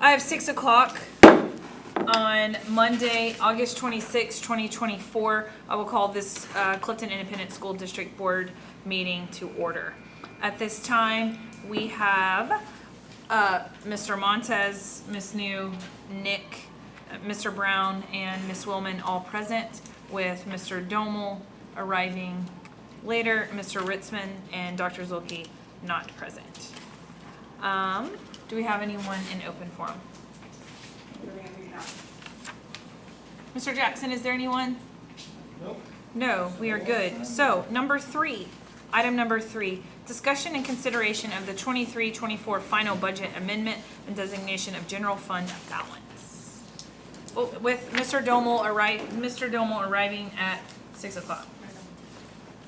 I have 6 o'clock on Monday, August 26, 2024. I will call this Clifton Independent School District Board meeting to order. At this time, we have Mr. Montez, Ms. New, Nick, Mr. Brown, and Ms. Willman all present, with Mr. Domel arriving later, Mr. Ritzman and Dr. Zulke not present. Do we have anyone in open forum? Mr. Jackson, is there anyone? Nope. No, we are good. So, item number three, discussion and consideration of the 23-24 final budget amendment and designation of general fund balance. Oh, with Mr. Domel arriving at 6 o'clock.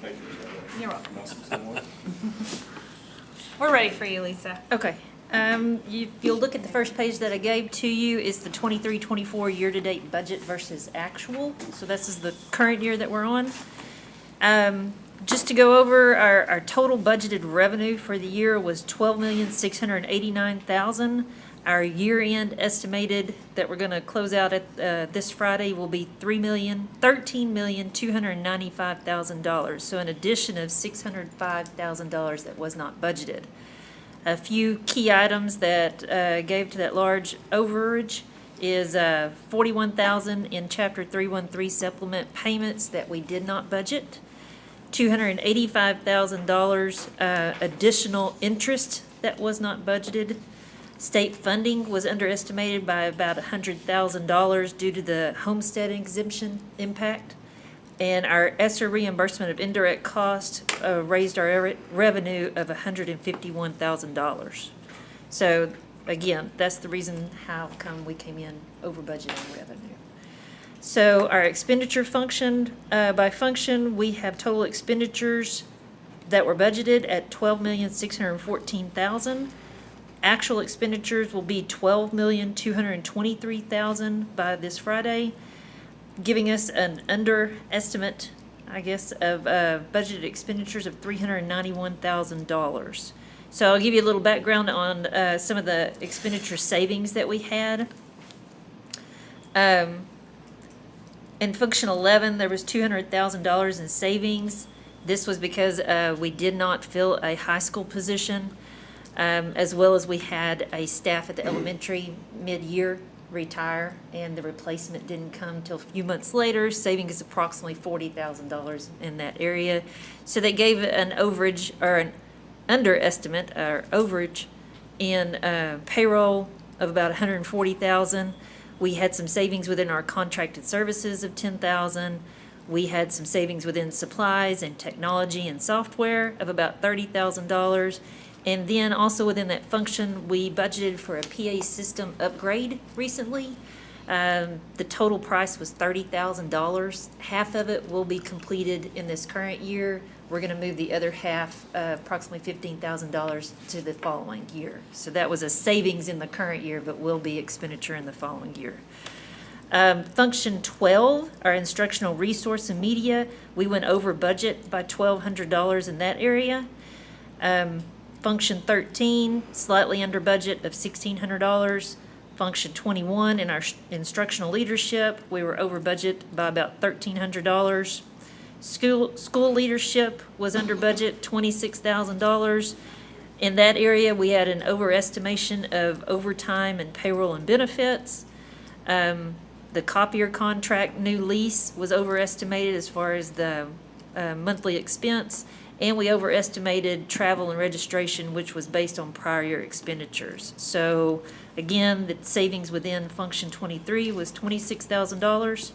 Thank you. You're welcome. Welcome. We're ready for you, Lisa. Okay. You'll look at the first page that I gave to you is the 23-24 year-to-date budget versus actual. So this is the current year that we're on. Just to go over, our total budgeted revenue for the year was $12,689,000. Our year-end estimated that we're going to close out at this Friday will be $13,295,000. So an addition of $605,000 that was not budgeted. A few key items that gave to that large overage is $41,000 in Chapter 313 supplement payments that we did not budget, $285,000 additional interest that was not budgeted. State funding was underestimated by about $100,000 due to the homestead exemption impact. And our ESSER reimbursement of indirect costs raised our revenue of $151,000. So again, that's the reason how come we came in over budget on revenue. So our expenditure function, by function, we have total expenditures that were budgeted at $12,614,000. Actual expenditures will be $12,223,000 by this Friday, giving us an underestimate, I guess, of budgeted expenditures of $391,000. So I'll give you a little background on some of the expenditure savings that we had. In Function 11, there was $200,000 in savings. This was because we did not fill a high school position, as well as we had a staff at the elementary mid-year retire, and the replacement didn't come till a few months later, saving us approximately $40,000 in that area. So they gave an overage, or an underestimate, or overage in payroll of about $140,000. We had some savings within our contracted services of $10,000. We had some savings within supplies and technology and software of about $30,000. And then also within that function, we budgeted for a PA system upgrade recently. The total price was $30,000. Half of it will be completed in this current year. We're going to move the other half, approximately $15,000, to the following year. So that was a savings in the current year, but will be expenditure in the following year. Function 12, our instructional resource and media, we went over budget by $1,200 in that area. Function 13, slightly under budget of $1,600. Function 21, in our instructional leadership, we were over budget by about $1,300. School leadership was under budget, $26,000. In that area, we had an overestimation of overtime and payroll and benefits. The copier contract new lease was overestimated as far as the monthly expense. And we overestimated travel and registration, which was based on prior year expenditures. So again, the savings within Function 23 was $26,000.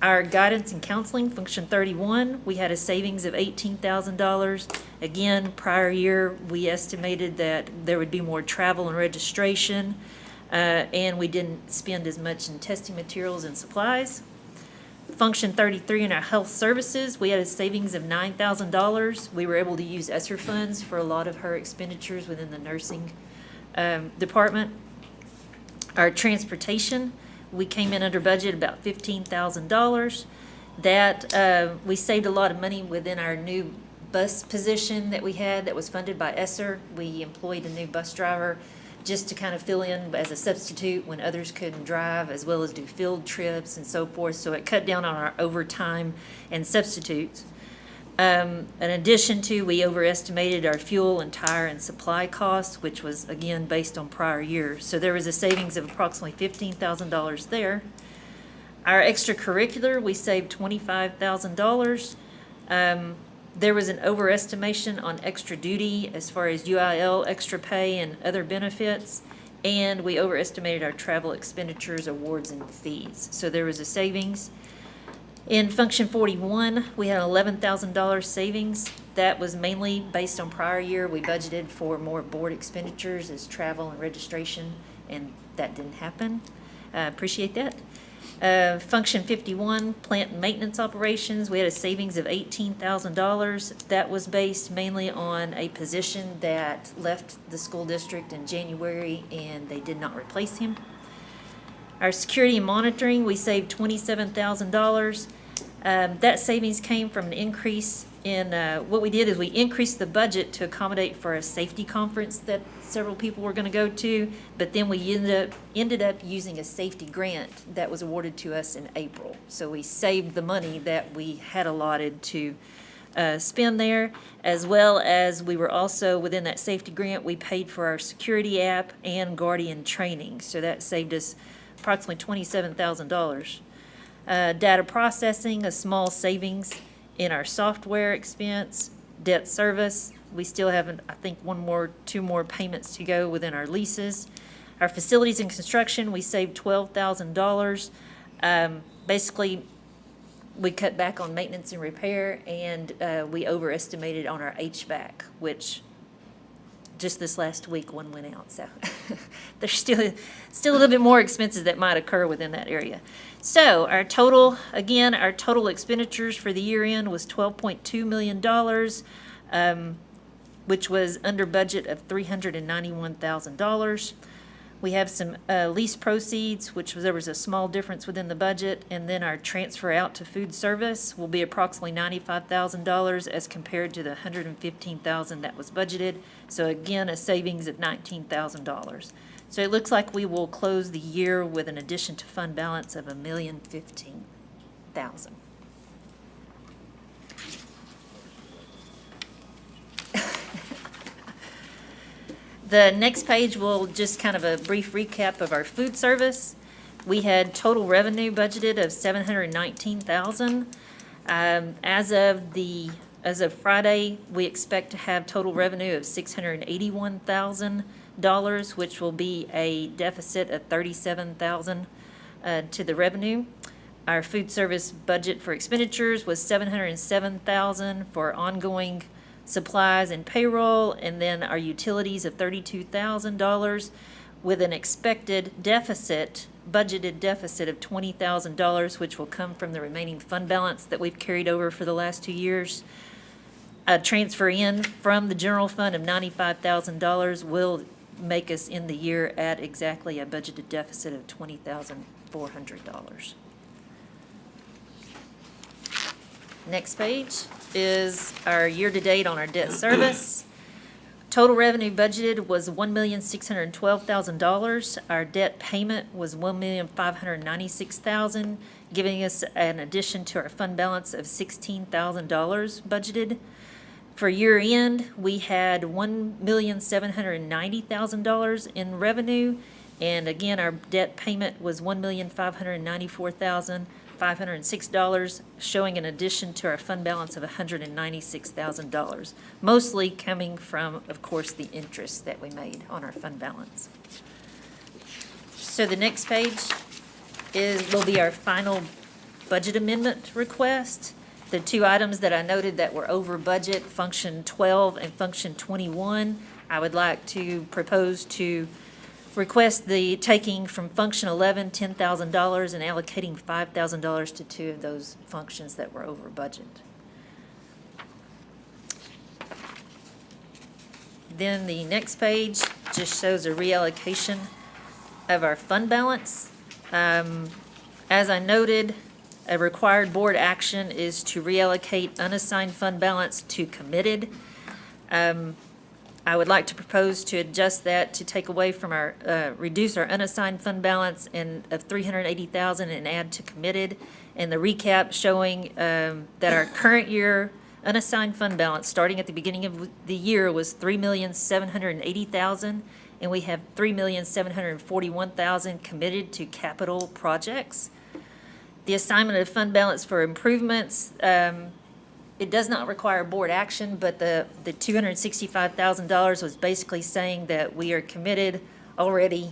Our guidance and counseling, Function 31, we had a savings of $18,000. Again, prior year, we estimated that there would be more travel and registration, and we didn't spend as much in testing materials and supplies. Function 33 in our health services, we had a savings of $9,000. We were able to use ESSER funds for a lot of her expenditures within the nursing department. Our transportation, we came in under budget about $15,000. That we saved a lot of money within our new bus position that we had that was funded by ESSER. We employed a new bus driver just to kind of fill in as a substitute when others couldn't drive, as well as do field trips and so forth. So it cut down on our overtime and substitutes. In addition to, we overestimated our fuel and tire and supply costs, which was again based on prior years. So there was a savings of approximately $15,000 there. Our extracurricular, we saved $25,000. There was an overestimation on extra duty as far as UIL, extra pay, and other benefits. And we overestimated our travel expenditures, awards, and fees. So there was a savings. In Function 41, we had an $11,000 savings. That was mainly based on prior year. We budgeted for more board expenditures as travel and registration, and that didn't happen. Appreciate that. Function 51, plant and maintenance operations, we had a savings of $18,000. That was based mainly on a position that left the school district in January, and they did not replace him. Our security and monitoring, we saved $27,000. That savings came from an increase in, what we did is we increased the budget to accommodate for a safety conference that several people were going to go to, but then we ended up using a safety grant that was awarded to us in April. So we saved the money that we had allotted to spend there, as well as we were also, within that safety grant, we paid for our security app and Guardian training. So that saved us approximately $27,000. Data processing, a small savings in our software expense. Debt service, we still have, I think, two more payments to go within our leases. Our facilities and construction, we saved $12,000. Basically, we cut back on maintenance and repair, and we overestimated on our HVAC, which just this last week one went out. So there's still a little bit more expenses that might occur within that area. So our total expenditures for the year end was $12.2 million, which was under budget of $391,000. We have some lease proceeds, there was a small difference within the budget, and then our transfer out to food service will be approximately $95,000 as compared to the $115,000 that was budgeted. So again, a savings of $19,000. So it looks like we will close the year with an addition to fund balance of $1,015,000. The next page will just kind of a brief recap of our food service. We had total revenue budgeted of $719,000. As of Friday, we expect to have total revenue of $681,000, which will be a deficit of $37,000 to the revenue. Our food service budget for expenditures was $707,000 for ongoing supplies and payroll, and then our utilities of $32,000 with an expected budgeted deficit of $20,000, which will come from the remaining fund balance that we've carried over for the last 2 years. A transfer in from the general fund of $95,000 will make us end the year at exactly a budgeted deficit of $20,400. Next page is our year-to-date on our debt service. Total revenue budgeted was $1,612,000. Our debt payment was $1,596,000, giving us an addition to our fund balance of $16,000 budgeted. For year end, we had $1,790,000 in revenue, and again, our debt payment was $1,594,506, showing an addition to our fund balance of $196,000, mostly coming from, of course, the interest that we made on our fund balance. So the next page will be our final budget amendment request. The two items that I noted that were over budget, Function 12 and Function 21, I would like to propose to request the taking from Function 11 $10,000 and allocating $5,000 to two of those functions that were over budget. Then the next page just shows a reallocation of our fund balance. As I noted, a required board action is to reallocate unassigned fund balance to committed. I would like to propose to adjust that to take away from our, reduce our unassigned fund balance of $380,000 and add to committed. And the recap showing that our current year unassigned fund balance, starting at the beginning of the year, was $3,780,000, and we have $3,741,000 committed to capital projects. The assignment of fund balance for improvements, it does not require board action, but the $265,000 was basically saying that we are committed already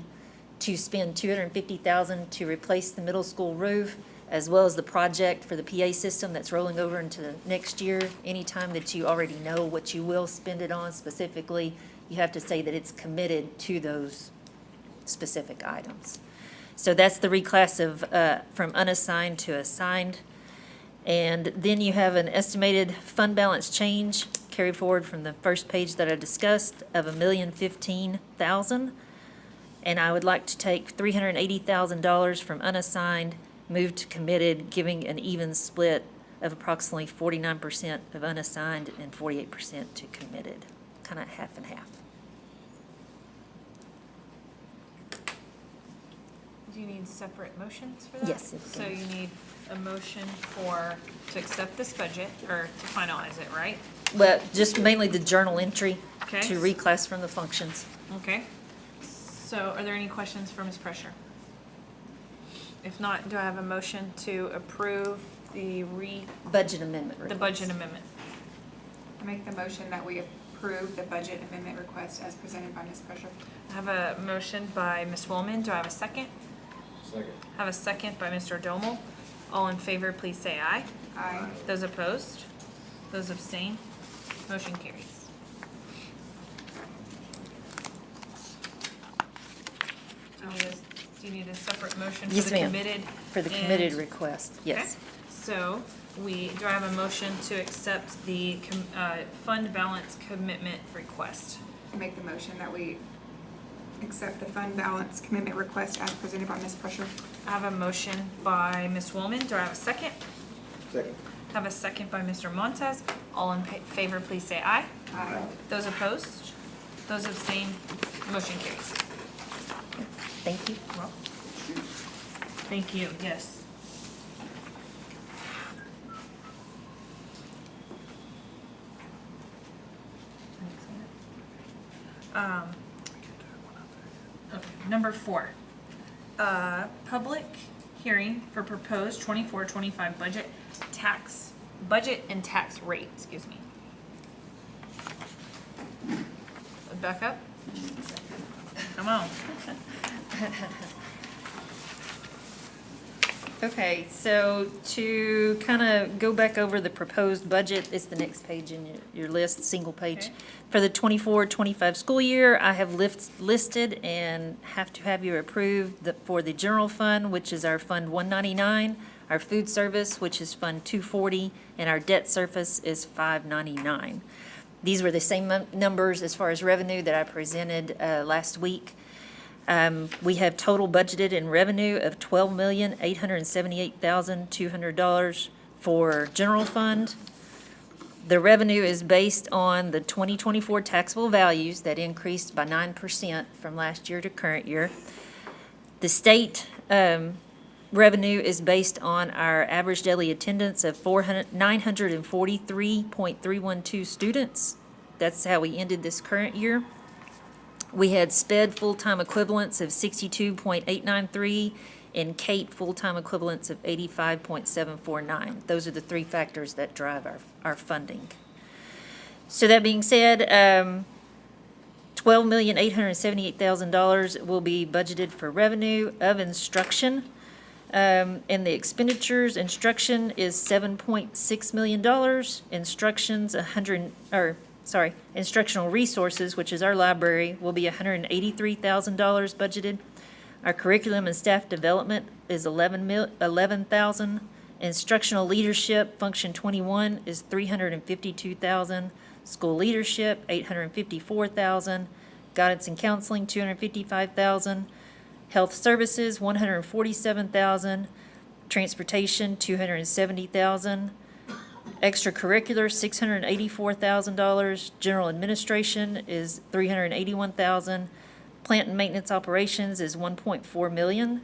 to spend $250,000 to replace the middle school roof, as well as the project for the PA system that's rolling over into the next year. Anytime that you already know what you will spend it on specifically, you have to say that it's committed to those specific items. So that's the reclass of, from unassigned to assigned. And then you have an estimated fund balance change carried forward from the first page that I discussed of $1,015,000. And I would like to take $380,000 from unassigned, move to committed, giving an even split of approximately 49% of unassigned and 48% to committed, kind of half and half. Do you need separate motions for that? Yes, it So does. you need a motion to accept this budget, or to finalize it, right? Well, just mainly the journal entry Okay. to reclass from the functions. Okay. So are there any questions for Ms. Pressure? If not, do I have a motion to approve the Budget amendment the request. budget amendment? I make the motion that we approve the budget amendment request as presented by Ms. Pressure. I have a motion by Ms. Woolman. Do I have a second? Second. I have a second by Mr. Domel. All in favor, please say aye. Aye. Those opposed? Those abstain? Motion carries. Do you need a separate motion for Yes, the ma'am. committed? For the committed and- request, Okay. yes. So do I have a motion to accept the fund balance commitment request? I make the motion that we accept the fund balance commitment request as presented by Ms. Pressure. I have a motion by Ms. Woolman. Do I have a second? Second. I have a second by Mr. Montez. All in favor, please say aye. Aye. Those opposed? Those abstain? Motion carries. Thank you. Thank you, yes. Okay, number 4. Public hearing for proposed 24-25 budget and tax rate, excuse me. Back up. Come on. Okay, so to kind of go back over the proposed budget, it's the next page in your list, single page. Okay. For the 24-25 school year, I have listed and have to have you approve for the general fund, which is our Fund 199, our food service, which is Fund 240, and our debt service is 599. These were the same numbers as far as revenue that I presented last week. We have total budgeted in revenue of $12,878,200 for general fund. The revenue is based on the 2024 taxable values that increased by 9% from last year to current year. The state revenue is based on our average daily attendance of 943.312 students. That's how we ended this current year. We had SPED full-time equivalents of 62.893 and CATE full-time equivalents of 85.749. Those are the three factors that drive our funding. So that being said, $12,878,000 will be budgeted for revenue of instruction. And the expenditures, instruction is $7.6 million. Instructional resources, which is our library, will be $183,000 budgeted. Our curriculum and staff development is $11,000. Instructional leadership, function 21, is $352,000. School leadership, $854,000. Guidance and counseling, $255,000. Health services, $147,000. Transportation, $270,000. Extracurricular, $684,000. General administration is $381,000. Plant and maintenance operations is $1.4 million.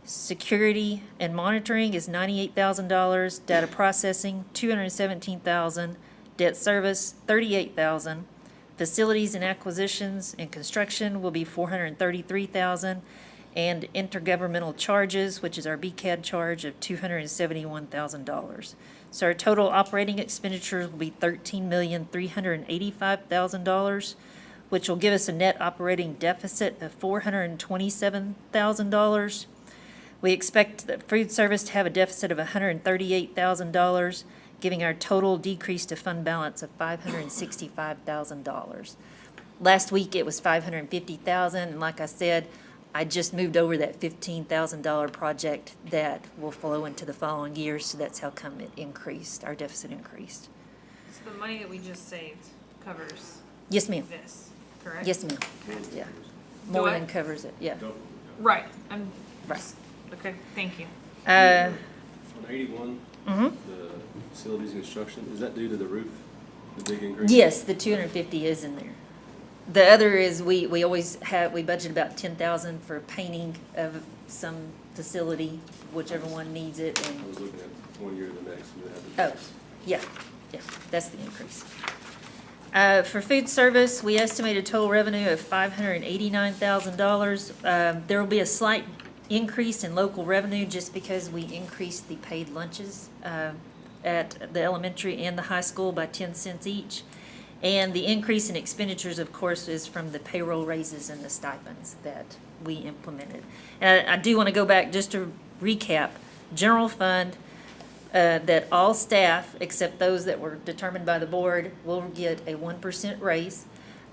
Security and monitoring is $98,000. Data processing, $217,000. Debt service, $38,000. Facilities and acquisitions and construction will be $433,000. And intergovernmental charges, which is our BCAD charge of $271,000. So our total operating expenditures will be $13,385,000, which will give us a net operating deficit of $427,000. We expect the food service to have a deficit of $138,000, giving our total decrease to fund balance of $565,000. Last week it was $550,000, and like I said, I just moved over that $15,000 project that will flow into the following year, so that's how come it increased, our deficit increased. So the money that we just saved covers Yes, ma'am. this, correct? Yes, ma'am. Yeah. Do More what? than covers it, yeah. Right, I'm, Right. okay, thank you. On 81, Mhm. the facilities and construction, is that due to the roof, the big increase? Yes, the 250 is in there. The other is, we always have, we budget about 10,000 for painting of some facility, whichever one needs it, I and, was looking at one year to the next, and they had oh, the. yeah, that's the increase. For food service, we estimate a total revenue of $589,000. There will be a slight increase in local revenue just because we increased the paid lunches at the elementary and the high school by 10 cents each. And the increase in expenditures, of course, is from the payroll raises and the stipends that we implemented. And I do want to go back just to recap. General fund, that all staff, except those that were determined by the board, will get a 1% raise.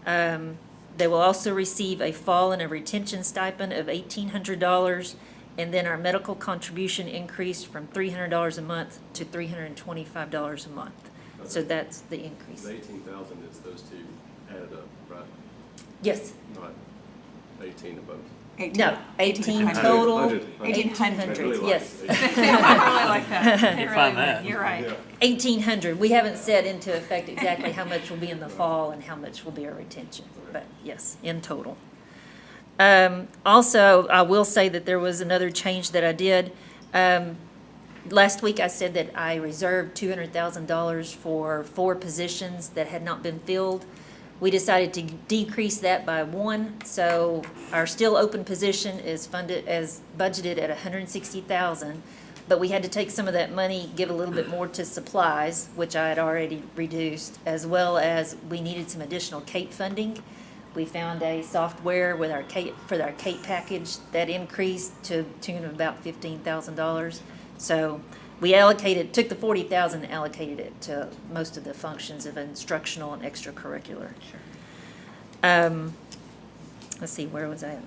They will also receive a fall and a retention stipend of $1,800. And then our medical contribution increased from $300 a month to $325 a month. So that's the increase. The 18,000 is those two added up, right? Yes, Not 18 of both. no, 18 100. total, 100. 1,800, yes. I really like that. I You really find would. that. You're right. 1,800. We haven't set into effect exactly how much will be in the fall and how much will be our retention, but yes, in total. Also, I will say that there was another change that I did. Last week I said that I reserved $200,000 for 4 positions that had not been filled. We decided to decrease that by 1, so our still open position is funded as budgeted at $160,000. But we had to take some of that money, give a little bit more to supplies, which I had already reduced, as well as we needed some additional CAPE funding. We found a software with our CAPE, for our CAPE package that increased to the tune of about $15,000. So we took the $40,000 and allocated it to most of the functions of instructional and extracurricular. Let's see, where was I at?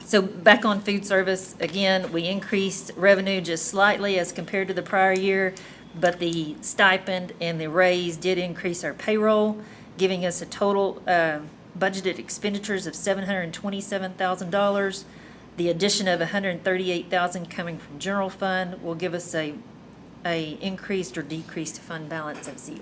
So back on food service, again, we increased revenue just slightly as compared to the prior year, but the stipend and the raise did increase our payroll, giving us a total budgeted expenditures of $727,000. The addition of $138,000 coming from general fund will give us a increased or decreased fund balance of 0.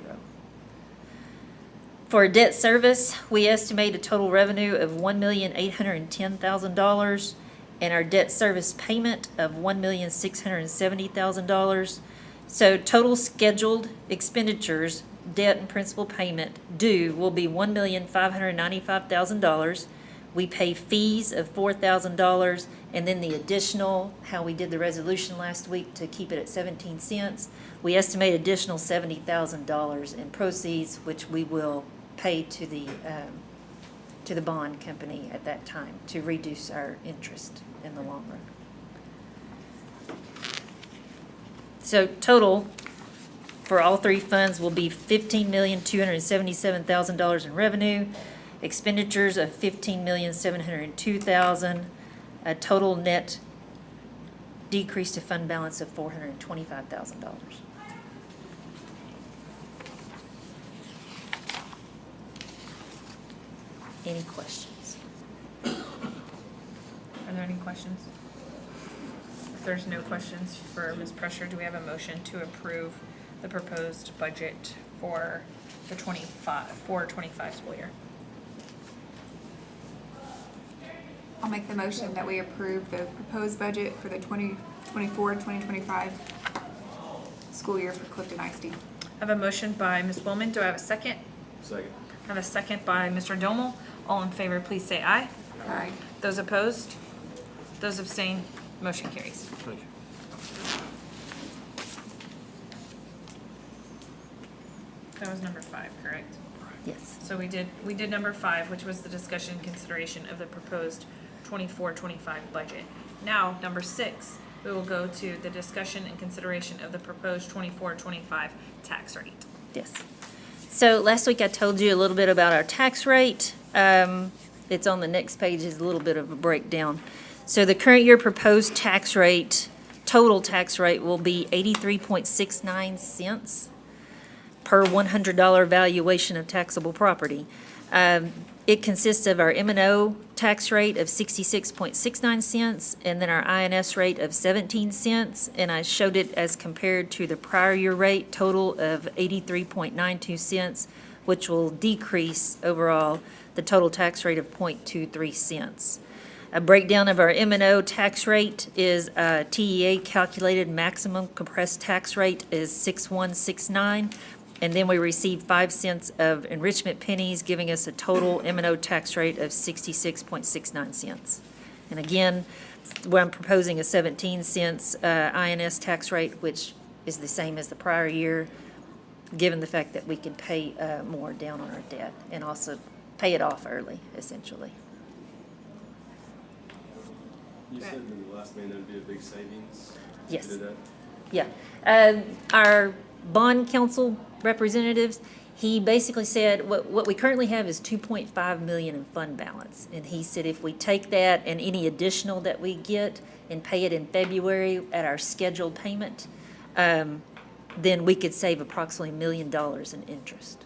For debt service, we estimate a total revenue of $1,810,000 and our debt service payment of $1,670,000. So total scheduled expenditures, debt and principal payment due will be $1,595,000. We pay fees of $4,000, and then the additional, how we did the resolution last week to keep it at 17 cents, we estimate additional $70,000 in proceeds, which we will pay to the bond company at that time to reduce our interest in the long run. So total for all 3 funds will be $15,277,000 in revenue, expenditures of $15,702,000, a total net decrease to fund balance of $425,000. Any questions? Are there any questions? If there's no questions for Ms. Prusher, do we have a motion to approve the proposed budget for the 25 school year. I'll make the motion that we approve the proposed budget for the 2024-2025 school year for Clifton ISD. I have a motion by Ms. Willman. Do I have a second? Second. I have a second by Mr. Domel. All in favor, please say aye. Aye. Those opposed? Those abstain? Motion carries. Thank you. That was number 5, correct? Yes. So we did number 5, which was the discussion and consideration of the proposed 24-25 budget. Now, number 6, we will go to the discussion and consideration of the proposed 24-25 tax rate. Yes. So last week I told you a little bit about our tax rate. It's on the next page, is a little bit of a breakdown. So the current year proposed tax rate, total tax rate will be 83.69 cents per $100 valuation of taxable property. It consists of our M&O tax rate of 66.69 cents and then our INS rate of 17 cents. And I showed it as compared to the prior year rate total of 83.92 cents, which will decrease overall the total tax rate of 0.23 cents. A breakdown of our M&O tax rate is TEA calculated maximum compressed tax rate is 6169. And then we receive 5 cents of enrichment pennies, giving us a total M&O tax rate of 66.69 cents. And again, where I'm proposing a 17 cents INS tax rate, which is the same as the prior year, given the fact that we can pay more down on our debt and also pay it off early, essentially. You said in the last meeting there'd be a big savings? Yes. Did that? Yeah. Our bond council representatives, he basically said what we currently have is 2.5 million in fund balance. And he said if we take that and any additional that we get and pay it in February at our scheduled payment, then we could save approximately $1 million in interest.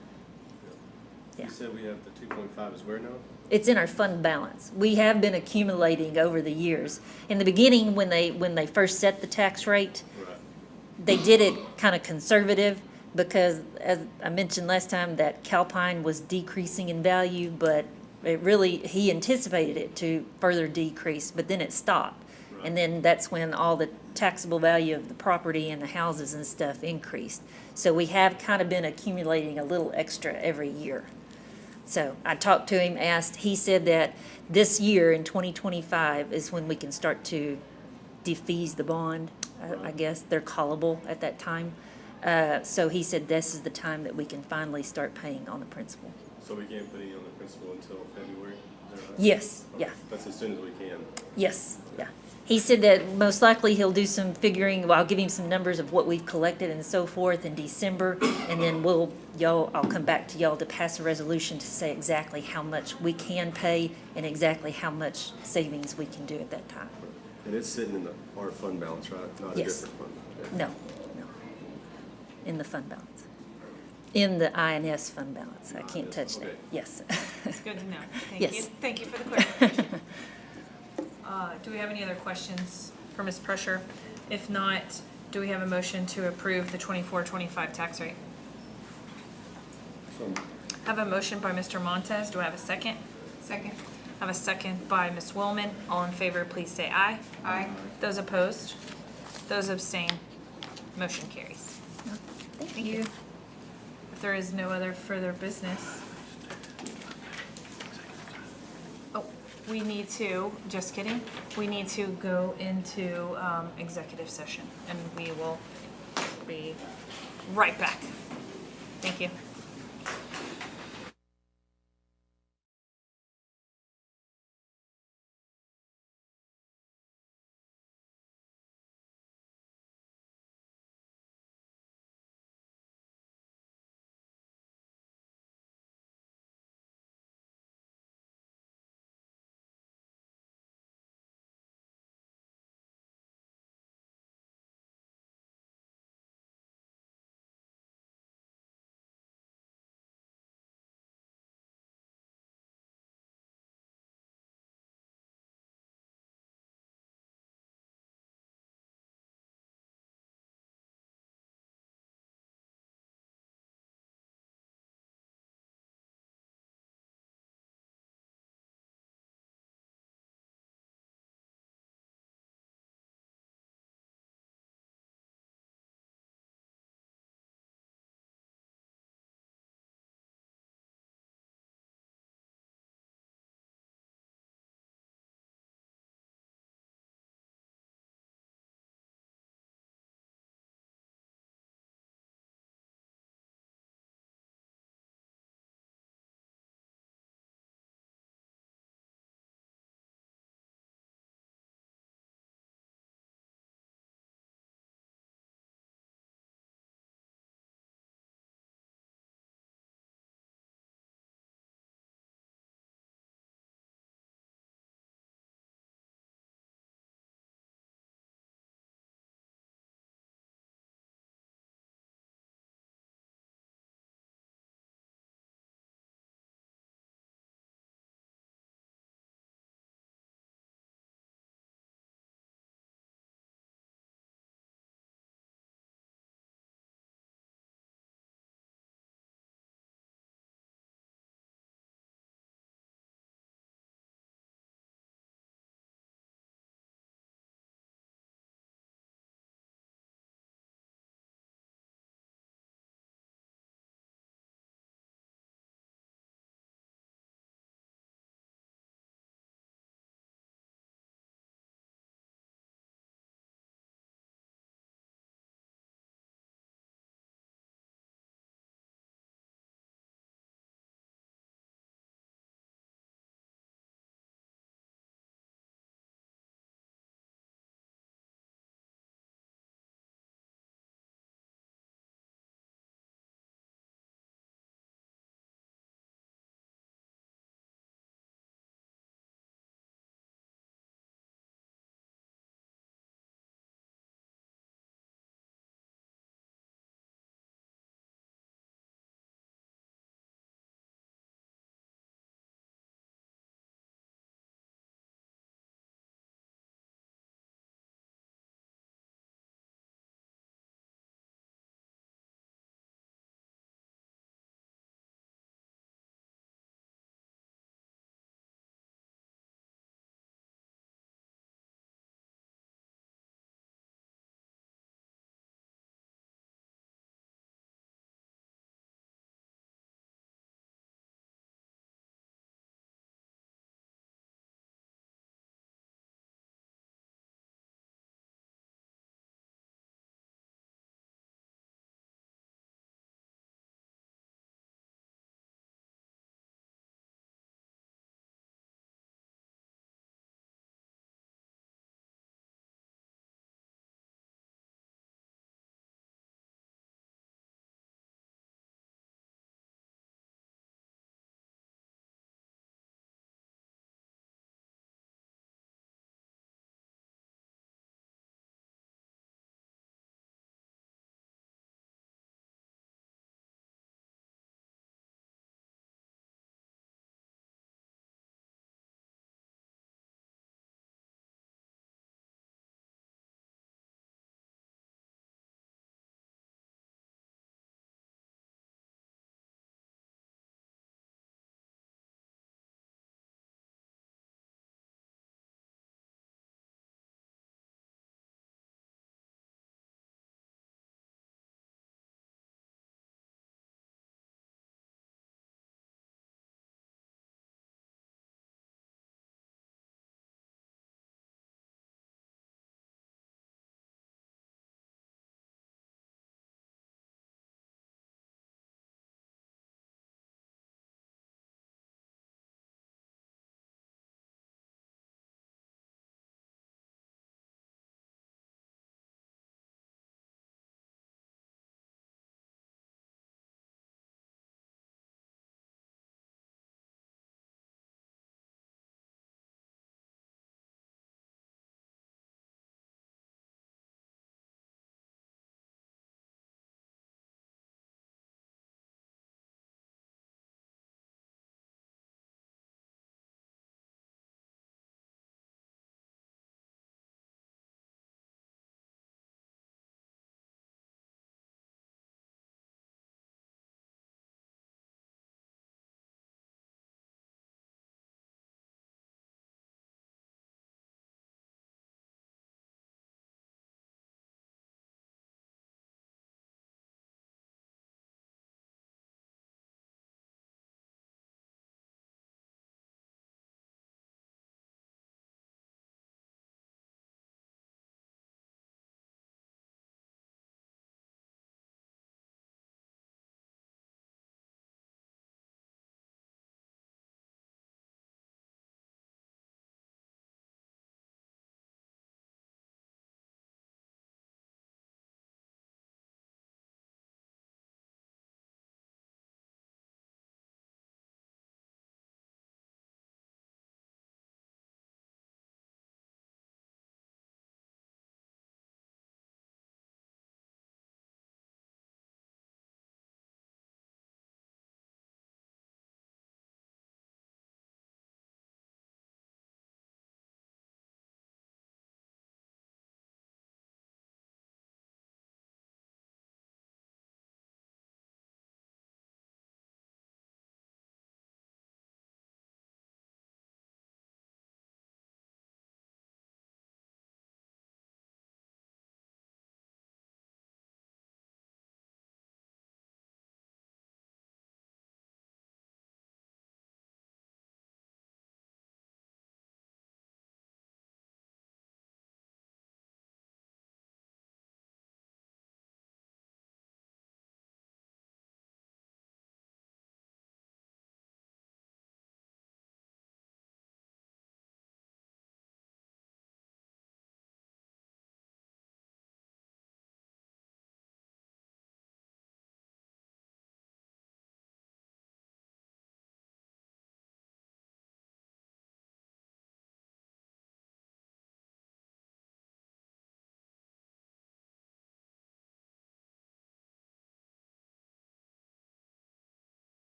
Yeah. You said we have the 2.5 is where now? It's in our fund balance. We have been accumulating over the years. In the beginning, when they first set the tax rate, Right. they did it kind of conservative because, as I mentioned last time, that Calpine was decreasing in value, but he anticipated it to further decrease, but then it stopped. Right. And then that's when all the taxable value of the property and the houses and stuff increased. So we have kind of been accumulating a little extra every year. So I talked to him, he said that this year in 2025 is when we can start to defease the bond. I guess they're callable at that time. So he said this is the time that we can finally start paying on the principal. So we can't put any on the principal until February? Is that right? Yes, Okay. yeah, That's as soon as we can. yes, yeah. He said that most likely he'll do some figuring, well, I'll give him some numbers of what we've collected and so forth in December, and then I'll come back to y'all to pass a resolution to say exactly how much we can pay and exactly how much savings we can do at that time. And it's sitting in our fund balance, right? Not a Yes. different fund? Okay. No, in the fund balance. In the INS fund balance. I can't touch that. Okay. Yes. It's good to know. Thank Yes. you. Thank you for the clarification. Do we have any other questions for Ms. Prusher? If not, do we have a motion to approve the 24-25 tax rate? So, I have a motion by Mr. Montez. Do I have a second? Second. I have a second by Ms. Willman. All in favor, please say aye. Aye. Those opposed? Those abstain? Motion carries. Thank you. If there is no other further business. Oh, we need to, just kidding, we need to go into executive session and we will be right back. Thank you.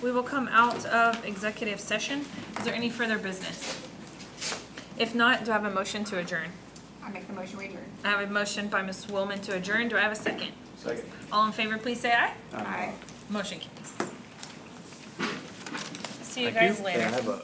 We will come out of executive session. Is there any further business? If not, do I have a motion to adjourn? I make the motion, we adjourn. I have a motion by Ms. Willman to adjourn. Do I have a second? Second. All in favor, please say aye. Aye. Motion carries. See you Thank guys later. And I have a